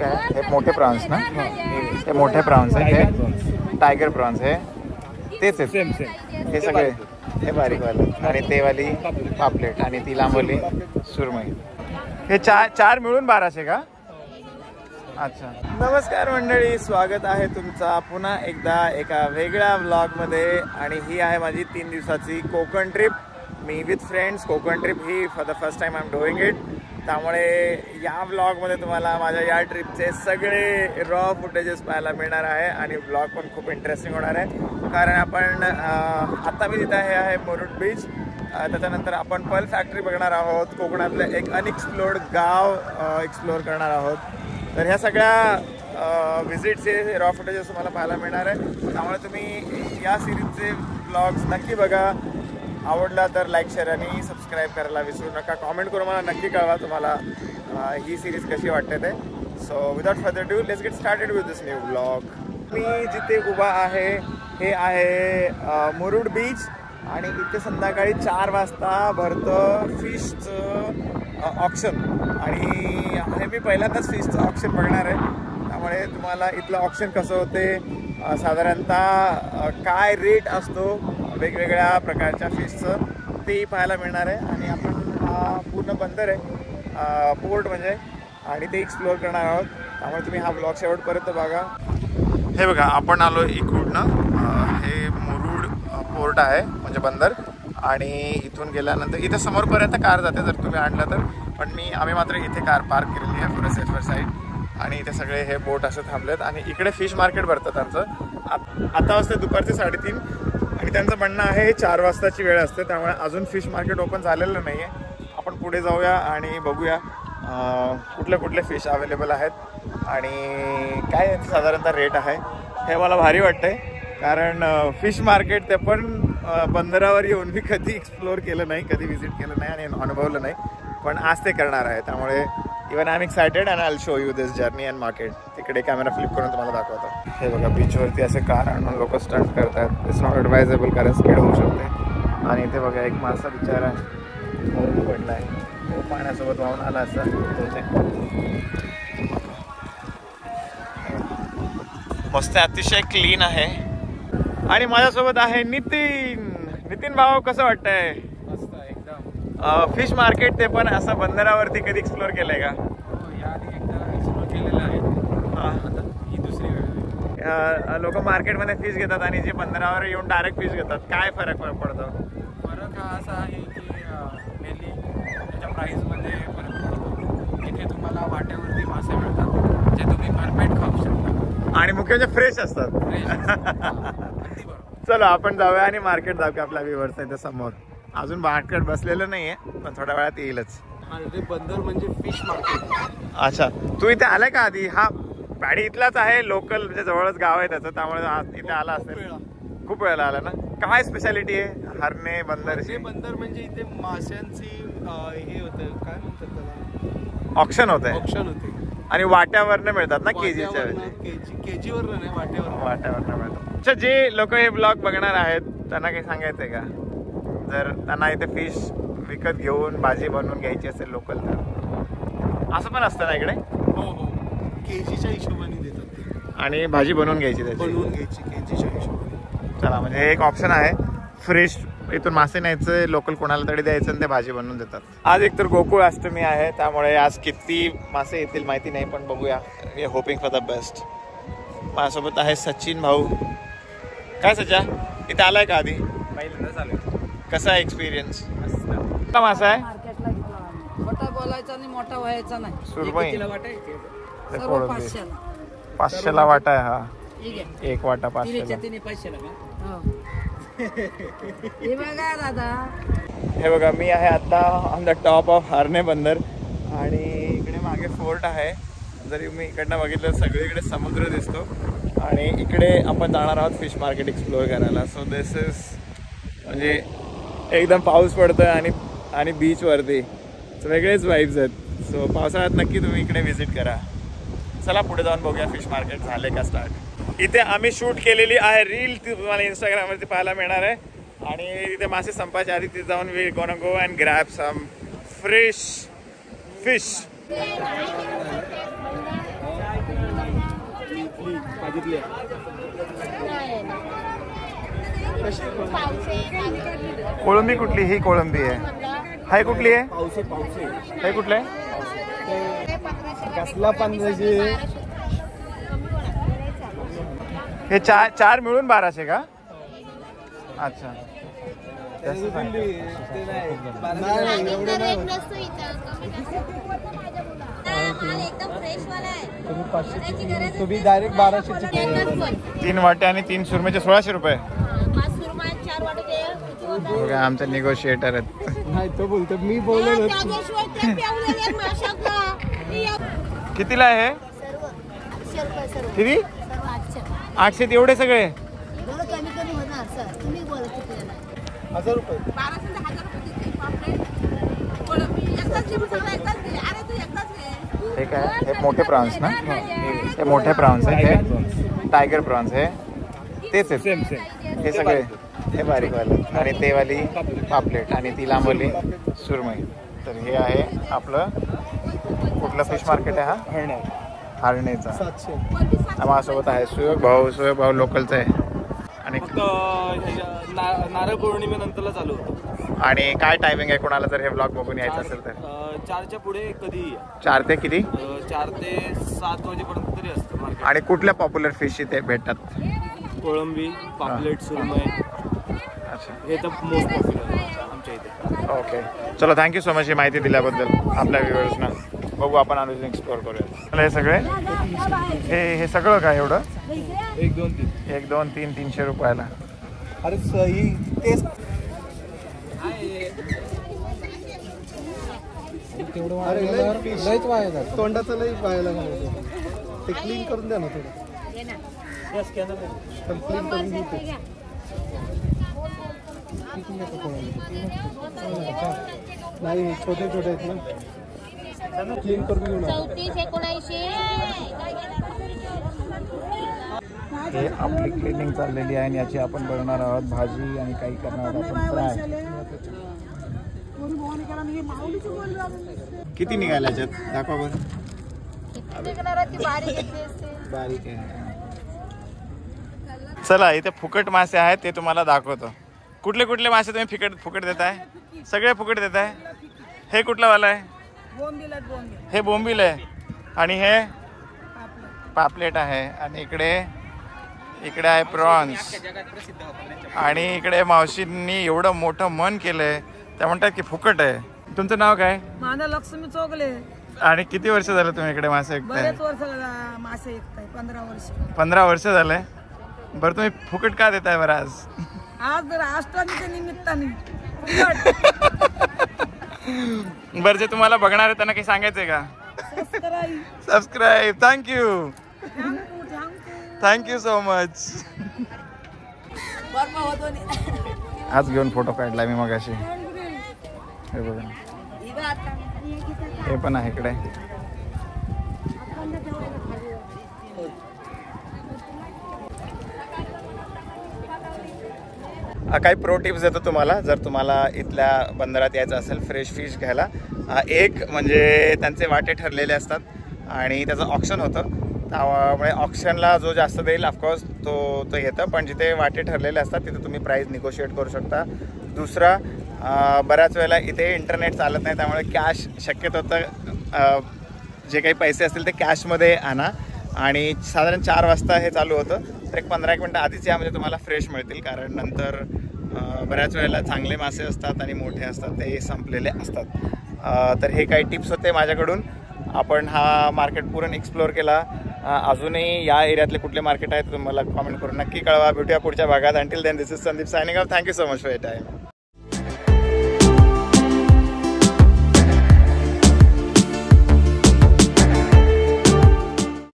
काय हे मोठे प्रॉन्स ना, हे मोठे प्रॉन्स आहे, हे टायगर प्रॉन्स आहे, तेच आहेत हे सगळे, हे बारीकवाले आणि ते वाली पापलेट आणि ती लांबवली सुरमई. हे चार मिळून 1200 का? अच्छा. नमस्कार मंडळी, स्वागत आहे तुमचा पुन्हा एकदा एका वेगळ्या व्लॉगमध्ये. आणि ही आहे माझी 3 दिवसाची Konkan trip. Me with friends Konkan trip he for the first time I am doing it. त्यामुळे या व्लॉगमध्ये तुम्हाला माझ्या या ट्रिपचे सगळे रॉ फुटेजेस पाहायला मिळणार आहे आणि व्लॉग पण खूप इंटरेस्टिंग होणार आहे. कारण आपण आत्ता मी जिथे आहे मुरुड बीच, त्याच्यानंतर आपण पर्ल फॅक्टरी बघणार आहोत, कोकणातलं एक अनएक्सप्लोर्ड गाव एक्सप्लोअर करणार आहोत. तर ह्या सगळ्या व्हिजिटचे रॉ फुटेजेस तुम्हाला पाहायला मिळणार आहे. त्यामुळे तुम्ही या सिरीजचे व्लॉग्स नक्की बघा. आवडला तर लाईक, शेअर आणि सबस्क्राईब करायला विसरू नका. कॉमेंट करून मला नक्की कळवा तुम्हाला ही सिरीज कशी वाटते ते. So without further do let's get started with this new vlog. मी जिथे उभा आहे हे आहे मुरुड बीच आणि इथे संध्याकाळी 4 वाजता भरतं फिशचं ऑक्शन. आणि हे मी पहिल्यांदाच फिशचं ऑक्शन बघणार आहे. त्यामुळे तुम्हाला इथलं ऑक्शन कसं होते, साधारणतः काय रेट असतो वेगवेगळ्या प्रकारच्या फिशचं ते पाहायला मिळणार आहे. आणि आपण हा पूर्ण बंदर आहे, पोर्ट म्हणजे, आणि ते एक्सप्लोअर करणार आहोत. त्यामुळे तुम्ही हा ब्लॉग शेवटपर्यंत बघा. हे बघा, आपण आलो इकडनं, हे मुरुड पोर्ट आहे म्हणजे बंदर. आणि इथून गेल्यानंतर इथे समोरपर्यंत कार जाते जर तुम्ही आणलं तर. पण आम्ही मात्र इथे कार पार्क केलेली आहे पुढे सेफर साईड. आणि इथे सगळे हे बोट असे थांबलेत आणि इकडे फिश मार्केट भरतं त्यांचं. आता वाजते दुपारचे 3:30 आणि त्यांचं म्हणणं आहे 4 वाजताची वेळ असते. त्यामुळे अजून फिश मार्केट ओपन झालेलं नाही आहे. आपण पुढे जाऊया आणि बघूया कुठले कुठले फिश अवेलेबल आहेत आणि काय साधारणतः रेट आहे. हे मला भारी वाटतंय कारण फिश मार्केट ते पण बंदरावर येऊन मी कधी एक्सप्लोअर केलं नाही, कधी व्हिजिट केलं नाही आणि अनुभवलं नाही. पण आज ते करणार आहे. त्यामुळे even I am excited and I will show you this journey and market. तिकडे कॅमेरा फ्लिप करून तुम्हाला दाखवतो. हे बघा, बीचवरती असे कार आणून लोक स्टंट करतात. इट्स नॉट ॲडवायजेबल कारण स्किड होऊ शकते. आणि इथे बघा एक मासा बिचारा मरून पडला आहे, तो पाण्यासोबत वाहून आला असता. मस्त, अतिशय क्लीन आहे. आणि माझ्यासोबत आहे नितीन. नितीन भाऊ, कसं वाटतंय? मस्त एकदम. फिश मार्केट ते पण असं बंदरावरती कधी एक्सप्लोअर केलंय का? याआधी एकदा एक्सप्लोअर केलेलं आहे. आता ही दुसरी वेळ. लोक मार्केटमध्ये फिश घेतात आणि जे बंदरावर येऊन डायरेक्ट फिश घेतात, काय फरक पडतो? फरक हा असा आहे की मेनली त्याच्या प्राईसमध्ये फरक पडतो. इथे तुम्हाला वाट्यावरती मासे मिळतात जे तुम्ही परफेक्ट खाऊ शकता आणि मुख्य म्हणजे फ्रेश असतात. चलो आपण जाऊया आणि मार्केट जाऊया. आपल्या व्ह्यूअर्स आहे समोर. अजून मार्केट बसलेलं नाहीये पण थोड्या वेळात येईलच. बंदर म्हणजे फिश मार्केट. अच्छा, तू इथे आलाय का आधी? हा गाडी इथलाच आहे, लोकल म्हणजे जवळच गाव आहे त्याचं. त्यामुळे इथे आला असेल. खूप वेळेला आला ना. काय स्पेशालिटी आहे हरणे बंदरची? बंदर म्हणजे इथे माशांची हे होतं, काय म्हणतात त्याला, ऑक्शन होत आहे. ऑक्शन होते आणि वाट्यावरनं मिळतात ना, केजीच्या केजीवर नाही, वाट्यावरनं मिळतात. अच्छा, जे लोक हे ब्लॉग बघणार आहेत त्यांना काही सांगायचंय का? जर त्यांना इथे फिश विकत घेऊन भाजी बनवून घ्यायची असेल लोकल तर असं पण असतं ना इकडे? हो हो, केजीच्या हिशोबाने देतात ते. आणि भाजी बनवून घ्यायची त्याची? बनवून घ्यायची केजीच्या हिशोबाने. चला, म्हणजे हे एक ऑप्शन आहे. फ्रेश इथून मासे न्यायचं, लोकल कोणाला तरी द्यायचं आणि ते भाजी बनवून देतात. आज एकतर गोकुळ अष्टमी आहे त्यामुळे आज किती मासे येतील माहिती नाही, पण बघूया. We are hoping for the best. माझ्यासोबत आहे सचिन भाऊ. काय सचा, इथे आलाय का आधी? पहिल्यांदाच आलोय. कसा आहे एक्सपिरियन्स? कुठला मासा आहे? मोठा बोलायचा नाही, मोठा व्हायचा नाही. सुरमई 500ला वाटा आहे. हा एक वाटा 500ला. हे बघा, मी आहे आता ऑन द टॉप ऑफ हरणे बंदर आणि इकडे मागे फोर्ट आहे. जरी मी इकडनं बघितलं सगळीकडे समुद्र दिसतो. आणि इकडे आपण जाणार आहोत फिश मार्केट एक्सप्लोअर करायला. सो दिस इज म्हणजे एकदम पाऊस पडतोय आणि बीचवरती वेगळेच वाईब्स आहेत. सो पावसाळ्यात नक्की तुम्ही इकडे व्हिजिट करा. चला पुढे जाऊन बघूया फिश मार्केट झाले का स्टार्ट. इथे आम्ही शूट केलेली आहे रील, ती तुम्हाला इंस्टाग्रामवरती पाहायला मिळणार आहे. आणि इथे मासे संपायच्या आधी तिथे जाऊन we gonna go and grab some fresh fish. भाजीतली कोळंबी कुठली? ही कोळंबी आहे. हाय कुठली आहे? पावसे पावसे हे कुठलं आहे? कसला 1500. हे चार मिळून 1200 का? अच्छा. तुम्ही डायरेक्ट 1200. 3 वाटे आणि 3 सुरमईचे 1600 रुपये. बघा आमचा निगोशिएटर आहेत. नाही तो बोलतो मी बोललो. कितीला आहे हे? किती? 800 एवढे सगळे? 1000 रुपये. हे काय? हे मोठे प्रॉन्स ना? हे मोठे प्रॉन्स आहे. हे टायगर प्रॉन्स आहे. तेच आहेत. सेम हे सगळे हे बारीक वाले आणि ते वाली पापलेट आणि ती लांबवली सुरमई. तर हे आहे आपलं कुठलं फिश मार्केट आहे हा? हरणेचा. 700. माझ्यासोबत आहे सुयोग भाऊ लोकलचा आहे. आणि नारळ पौर्णिमेनंतरला चालू होतो. आणि काय टायमिंग आहे कोणाला जर हे ब्लॉग बघून यायचं असेल तर? 4च्या पुढे कधी 4 ते किती? 4 ते 7 वाजेपर्यंत तरी असतं मार्केट. आणि कुठल्या पॉप्युलर फिश इथे भेटतात? कोळंबी, पापलेट, सुरमई. अच्छा. हे तर मोस्ट पॉप्युलर आमच्या इथे. ओके चलो थँक्यू सो मच ही माहिती दिल्याबद्दल आपल्या व्ह्युअर्सना. बघू आपण अजून एक्सप्लोअर करूया. हे सगळे हे सगळं काय एवढं? 1 2 3. 1 2 3 300 रुपयाला. अरे सही तेच तोंडाचं लई पाहायला ते क्लीन करून द्या ना थोडं. क्लीन करून देते. नाही छोटे छोटे आहेत ना. क्लीन करून घेऊ ना. 34-19. हे आपली क्लिनिंग चाललेली आहे आणि याची आपण बनवणार आहोत भाजी आणि काही करणार आहोत आपण फ्राय. किती निघाल्या याच्यात दाखवा बरं. बारीक आहे. चला इथे फुकट मासे आहेत ते तुम्हाला दाखवतो. कुठले कुठले मासे तुम्ही फुकट देताय? सगळे फुकट देताय. हे कुठला वाला आहे? हे बोंबील आहे. आणि हे पापलेट आहे. आणि इकडे आहे प्रॉन्स. आणि इकडे मावशींनी एवढं मोठं मन केलंय त्या म्हणतात की फुकट आहे. तुमचं नाव काय? माझं लक्ष्मी चोगले. आणि किती वर्ष झालं तुम्ही इकडे मासे विकताय? बरेच वर्ष मासे विकताय. 15 वर्ष. 15 वर्ष झालंय. बरं तुम्ही फुकट का देताय बरं आज? आज अष्टमीच्या निमित्ताने. बरं जे तुम्हाला बघणार आहे त्यांना काही सांगायचंय का? सबस्क्राईब. Thank you so much. आज घेऊन फोटो काढला मी मगाशी. हे बघा हे पण आहे इकडे. काही प्रो टिप्स देतो तुम्हाला जर तुम्हाला इथल्या बंदरात यायचं असेल फ्रेश फिश घ्यायला. एक म्हणजे त्यांचे वाटे ठरलेले असतात आणि त्याचं ऑप्शन होतं. त्यामुळे ऑप्शनला जो जास्त देईल ऑफकोर्स तो येतं. पण जिथे वाटे ठरलेले असतात तिथे तुम्ही प्राईस निगोशिएट करू शकता. दुसरा बऱ्याच वेळेला इथे इंटरनेट चालत नाही त्यामुळे कॅश शक्यतो तर जे काही पैसे असतील ते कॅशमध्ये आणा. आणि साधारण 4 वाजता हे चालू होतं तर एक 15-1 मिनटं आधीच या म्हणजे तुम्हाला फ्रेश मिळतील. कारण नंतर बऱ्याच वेळेला चांगले मासे असतात आणि मोठे असतात ते संपलेले असतात. तर हे काही टिप्स होते माझ्याकडून. आपण हा मार्केट पूर्ण एक्सप्लोअर केला. अजूनही या एरियातले कुठले मार्केट आहेत तुम्हाला कमेंट करून नक्की कळवा. भेटूया पुढच्या भागात. Until then this is Sandeep signing off. Thank you so much for your time.